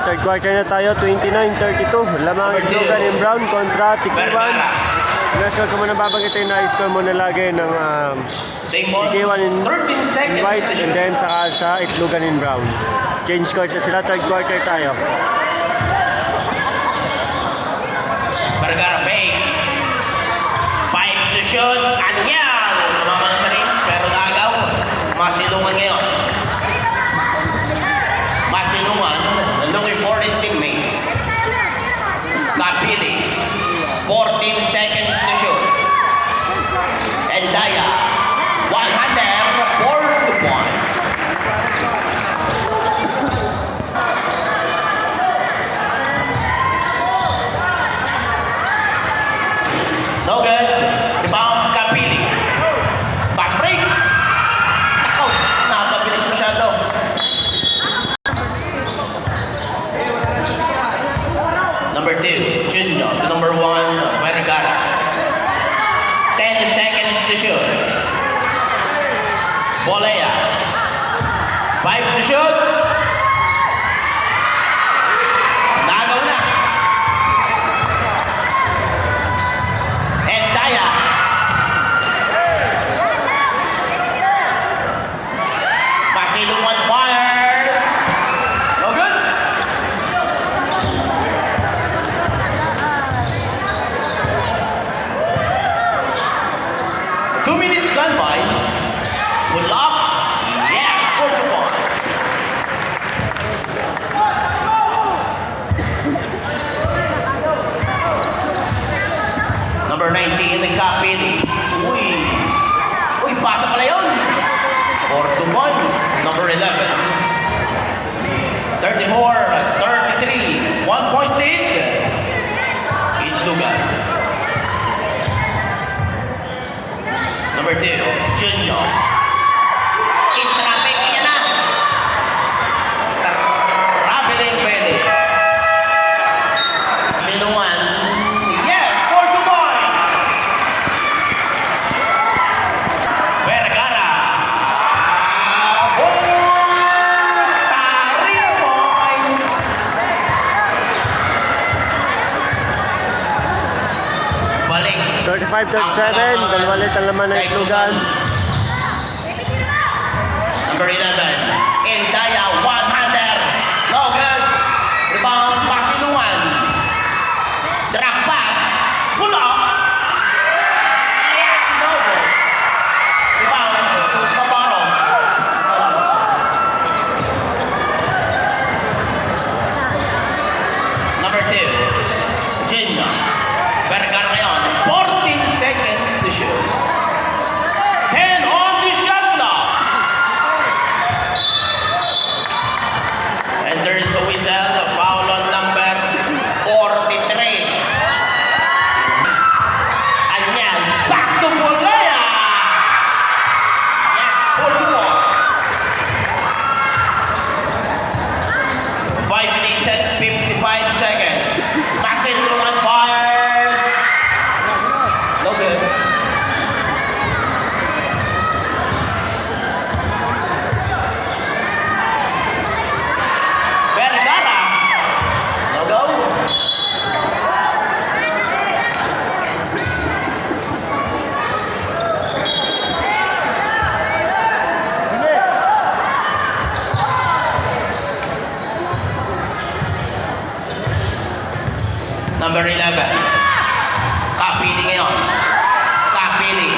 third quarter na tayo, 29-32. Lamang Itlogan and Brown kontra Tikiwan. Nasal ko muna babagitin na score muna lagi ng Tikiwan in White and then saka sa Itlogan and Brown. Change court na sila, third quarter tayo. Vergara fake. 5 to shoot. Anyal! Tumama na sa ring, pero nagaw. Masilungan ngayon. Masilungan. Looking for his teammate. Kapili. 14 seconds to shoot. And Daya. 100 for the points. No good. Rebound, Kapili. Pass break. Nakaw. Napabilis masyado. Number 2, Junyo. To number 1, Vergara. 10 seconds to shoot. Bolea. 5 to shoot. Nagaw na. And Daya. Masilungan fires. No good. Two minutes gone by. Pull up. Yes, 4 to 1. Number 19, the Kapili. Uy, pasa pala yun. 4 to 1. Number 11. 34-33. 1-point lead. Itlogan. Number 2, Junyo. In-traffic niya na. Traveling finish. Sinuan. Yes, 4 to points. Vergara. Tari points. Balik. 35-37, dalawa ulit ang laman ng Itlogan. Number 11, Indaya, 100. No good. Rebound, Masilungan. Drag pass. Pull up. No good. Rebound, Navarro. Number 2, Gina. Vergara ngayon, 14 seconds to shoot. 10 on the shot clock. And there is a whistle, a foul on number 43. Anyal, back to Bolea. Yes, 4 to 1. 5 minutes and 55 seconds. Masilungan fires. No good. Vergara. No go. Number 11. Kapili ngayon. Kapili.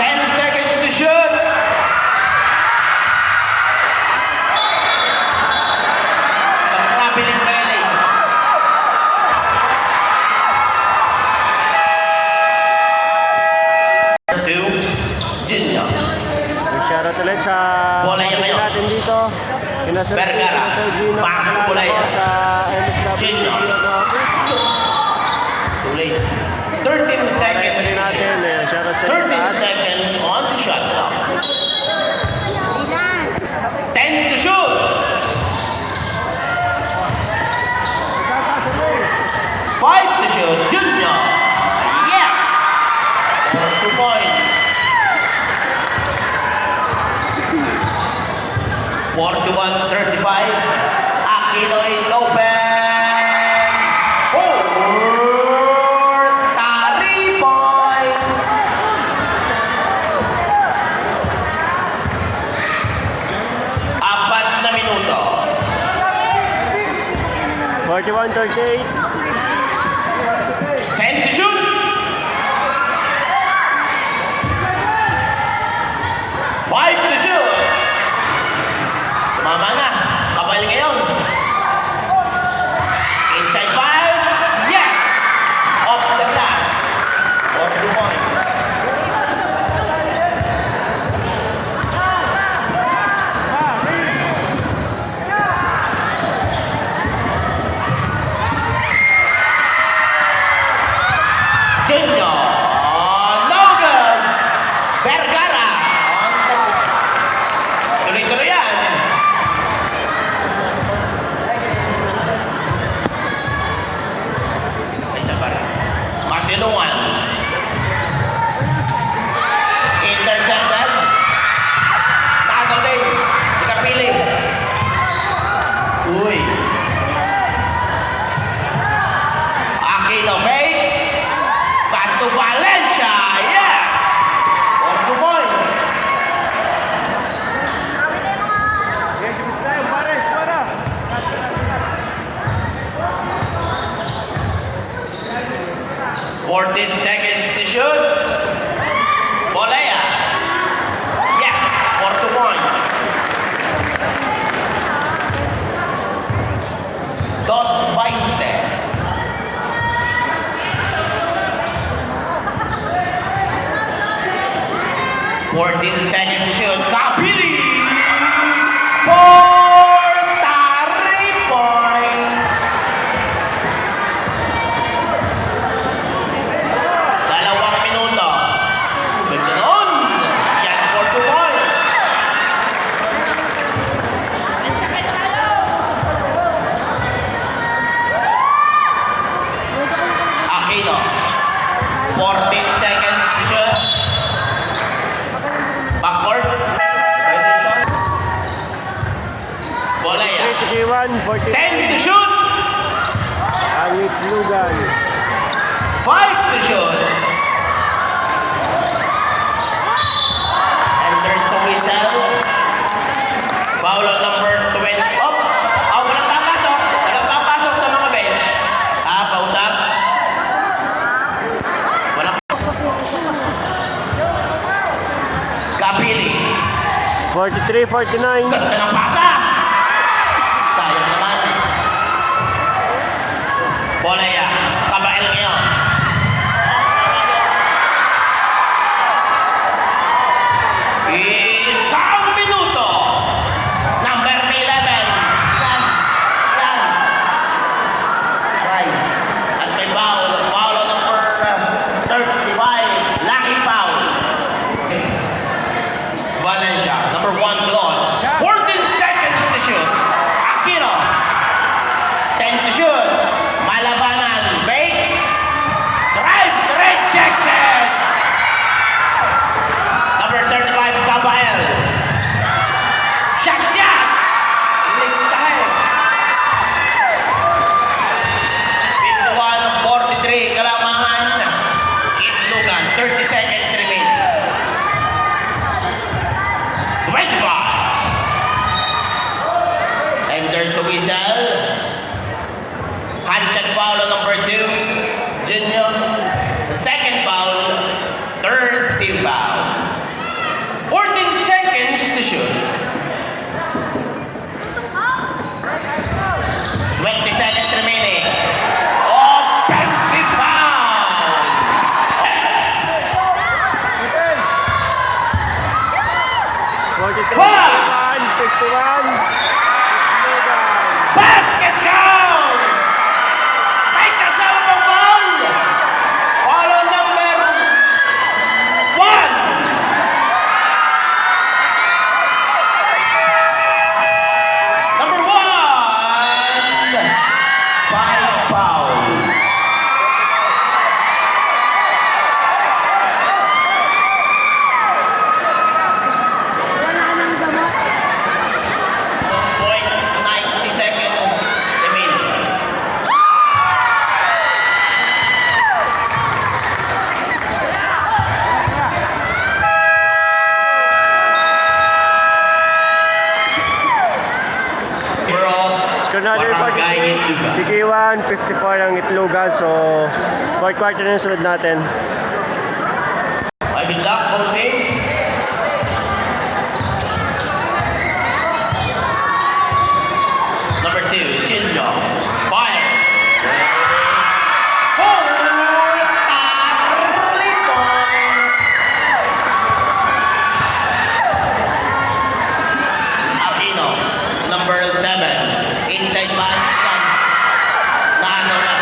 Ten seconds to shoot. The traveling violation. Two, Junior. Shoutout ulit sa Bola yan ngayon. natin dito. Vergara. Back to Bolea. Sa MSW Junior. office. Too late. 13 seconds. Pwede natin, shoutout sa 13 lahat. seconds on the shot clock. 10 to shoot. 5 to shoot. Junior. Yes. 2 points. on 35. Aquino is open. For 3 points. Apat na minuto. 41-38. 10 to shoot. Five to shoot. Mama na. Kapal ngayon. Inside pass. Yes. Off the glass. 4 points. Junior. No good. Vergara. Tuloy-tuloy yan. Isa pa rin. Masilungan. Intercepted. Tagaw din. Ikapili. Uy. Aquino fake. Pass to Valencia. Yes. 4 points. Fourteen seconds to shoot. Bolea. Yes, 4 points. 2:20. Fourteen seconds to shoot. Kapili. For 3 points. Dalawang minuto. Ganda nun. Yes, 4 points. Aquino. 14 seconds to shoot. Backward. Bolea. 31-40. 10 to shoot. Angit Lugan. 5 to shoot. And there's a whistle. Foul on number 20. Oops! Walang papasok. Walang papasok sa mga bench. Pausap. Walang. Kapili. 43-49. Ganda ng pasa. Sayang naman. Bolea. Kabael ngayon. Isang minuto. Number 11. Yan. Yan. Right. At may foul. Foul on number 35. Lucky foul. Valencia. Number 1 blown. 14 seconds to shoot. Aquino. 10 to shoot. Malabanan. Fake. Drives. Rejected. Number 35, Cabael. Shot. Listahin. 51-43. Kalamangan. Itlugan. 30 seconds remaining. 25. And there's a whistle. Handshot foul on number 2. Junior. The second foul. Third team foul. 14 seconds to shoot. 20 seconds remaining. Offensive foul. Foul. 51. Basket count. May kasama ng foul. Foul on number 1. Number 1. 5 fouls. another report, Barangay Itlugan. TK1, 54 ang Itlogan. So, fourth quarter na yung sunod natin. Good luck, both teams. Number 2, Chinyo. Fire. Four. Three points. Aquino. Number 7. Inside basket. Naano na.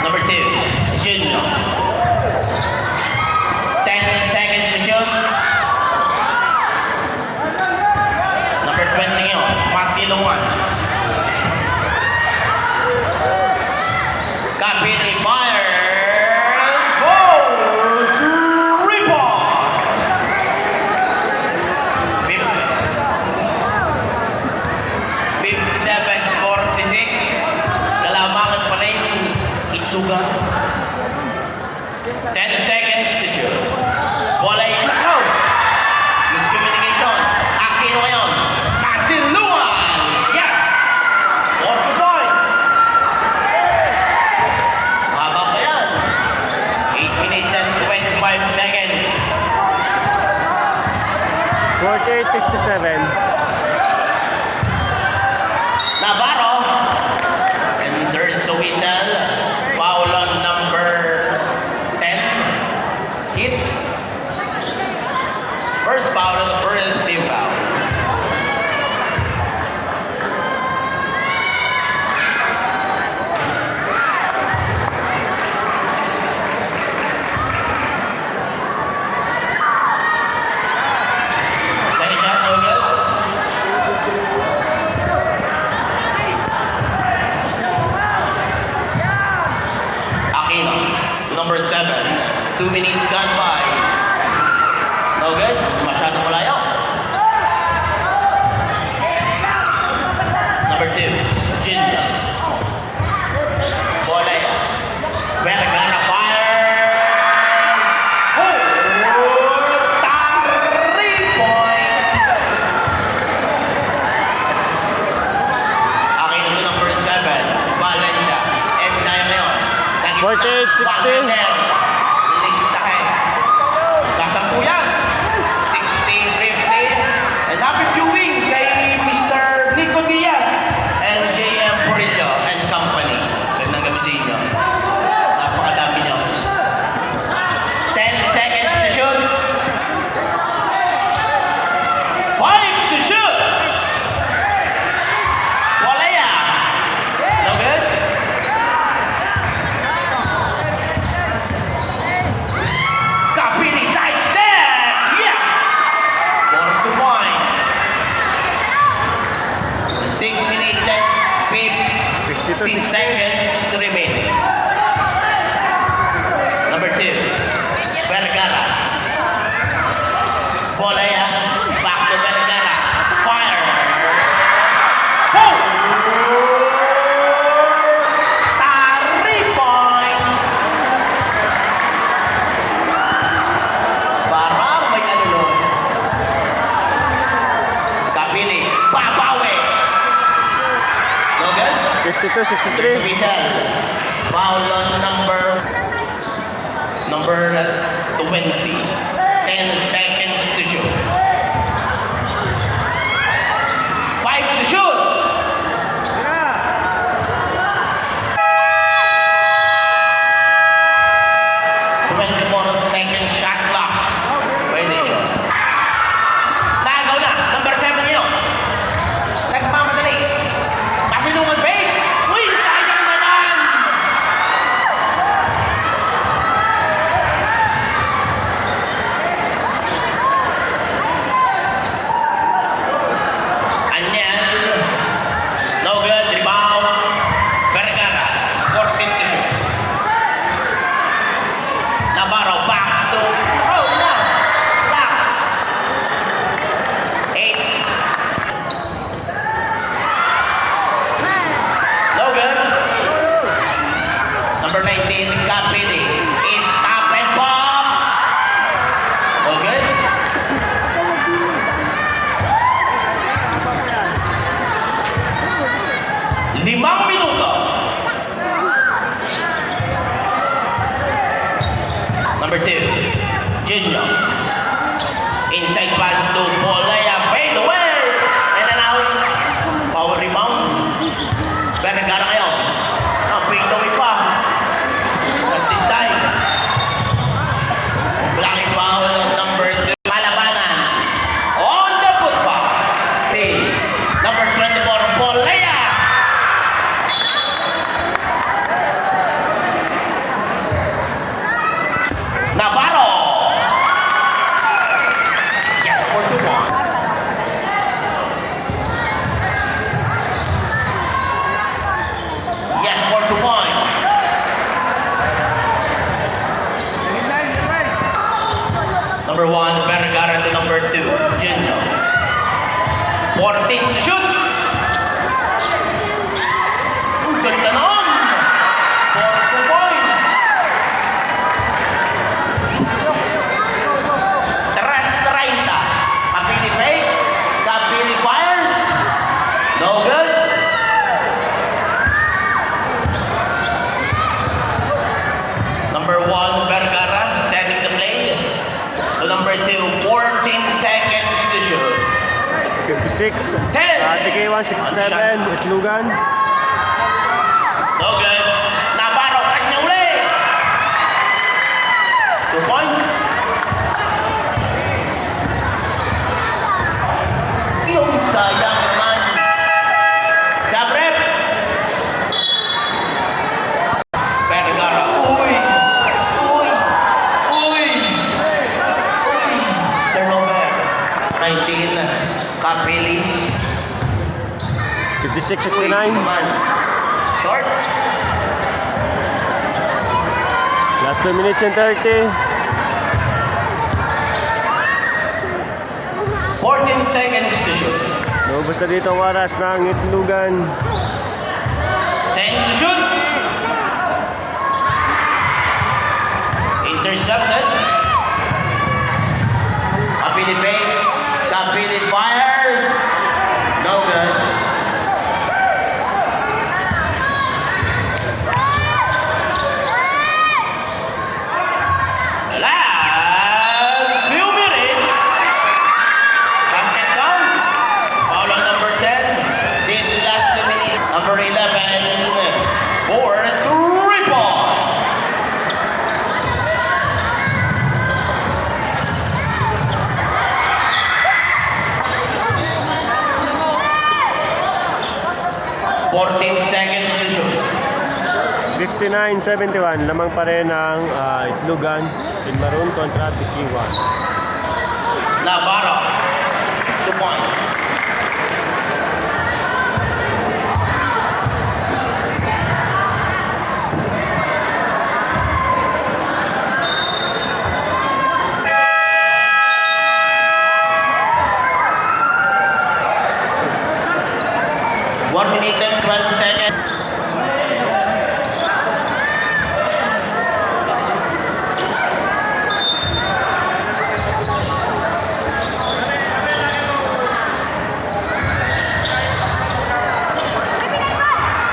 Number 2, Junior. 10 seconds to shoot. Number 20 yun, Masilungan. Kapili fire. Goal to rebound. 57-46. Kalamangan pa rin Itlugan. 10 seconds to shoot. Bola ay nakaw. Miscommunication. Aquino ngayon. Masilungan. Yes! 4 points. Haba pa yan. 8 minutes and 25 seconds. 48-57. Navarro. And there's a whistle. Foul on number 10. Hit. First foul on the first team foul. Second shot, no good. Aquino, number 7. 2 minutes gone by. No good. Masyadong malayo. Number 2, Ginger. Bola yan. Vergara fires. Oh! 3 points. Aquino to number 7. Valencia. And tayo ngayon. Sa gitna. 48-16. Listahin. Sasampuyan. 16-50. And happy viewing kay Mr. Nico Diaz and JM Porillo and company. Gandang gabi sa inyo. Napakadami nyo. 10 seconds to shoot. 5 to shoot. Wala yan. No good? Kapili side step. Yes. 4 points. 6 minutes and 50 52-16. seconds remaining. Number 2, Vergara. Bola yan. Back to Vergara. Fire. Oh! 3 points. Parang may alulong. Kapili. Babawi. No good? 52-63. Official. Foul on number 20. 10 seconds to shoot. 5 to shoot. Second shot clock. Violation. Nagaw na. Number 7 yun. Nagmamadali. Masilungan fake. Uy, sayang naman. Number 19, Kapili. Stop and bombs. minuto. Number 2, Junior. Inside pass to Polaya. Fade away. And then out. Power rebound. Vergara ngayon. Fade away pa. At this time. Blocking foul on number 2. Palabanan. On the football. Number 24, Polaya. Navarro. Yes, 4-1. Yes, 4 points. Number 1, Vergara to number 2, Junior. 14 to shoot. Ang ganda noon. 4 points. 3:30. Kapili fakes. Kapili fires. No good. Number 1, Vergara, setting the play. To number 2, 14 seconds to shoot. 56. 10. TK1, 67. Itlogan. No good. Navarro, kanya uli. 2 points. Yung sayang naman. Sabrep. Vergara. Uy. Turnover. 19. Kapili. 56-69. Short. Last 2 minutes and 30. 14 seconds to shoot. Naubos na dito ang oras ng Itlogan. 10 to shoot. Intercepted. Kapili fakes. Kapili fires. No good. Last few minutes. Basket count. Foul on number 10. This last 2 minutes. Number 11. For 3 points. Seconds to shoot. 59-71. Lamang pa rin ang Itlogan. Maroon kontra TK1. Navarro. 2 points. One minute and 12 seconds.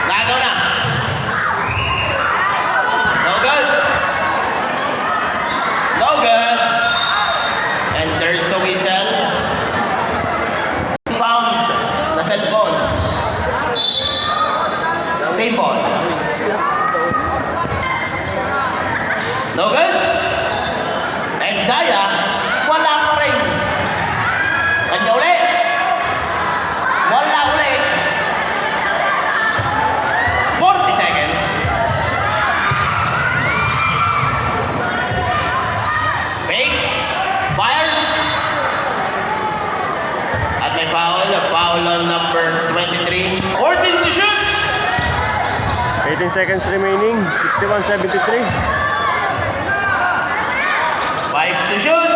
Lagaw na. No good. No good. And there's a whistle. Found na cellphone. Same ball. No good. And Daya, wala pa rin. Kanya ulit. Wala ulit. 40 seconds. Fake. Fires. At may foul. A foul on number 23. 14 to shoot. 18 seconds remaining. 61-73. 5 to shoot.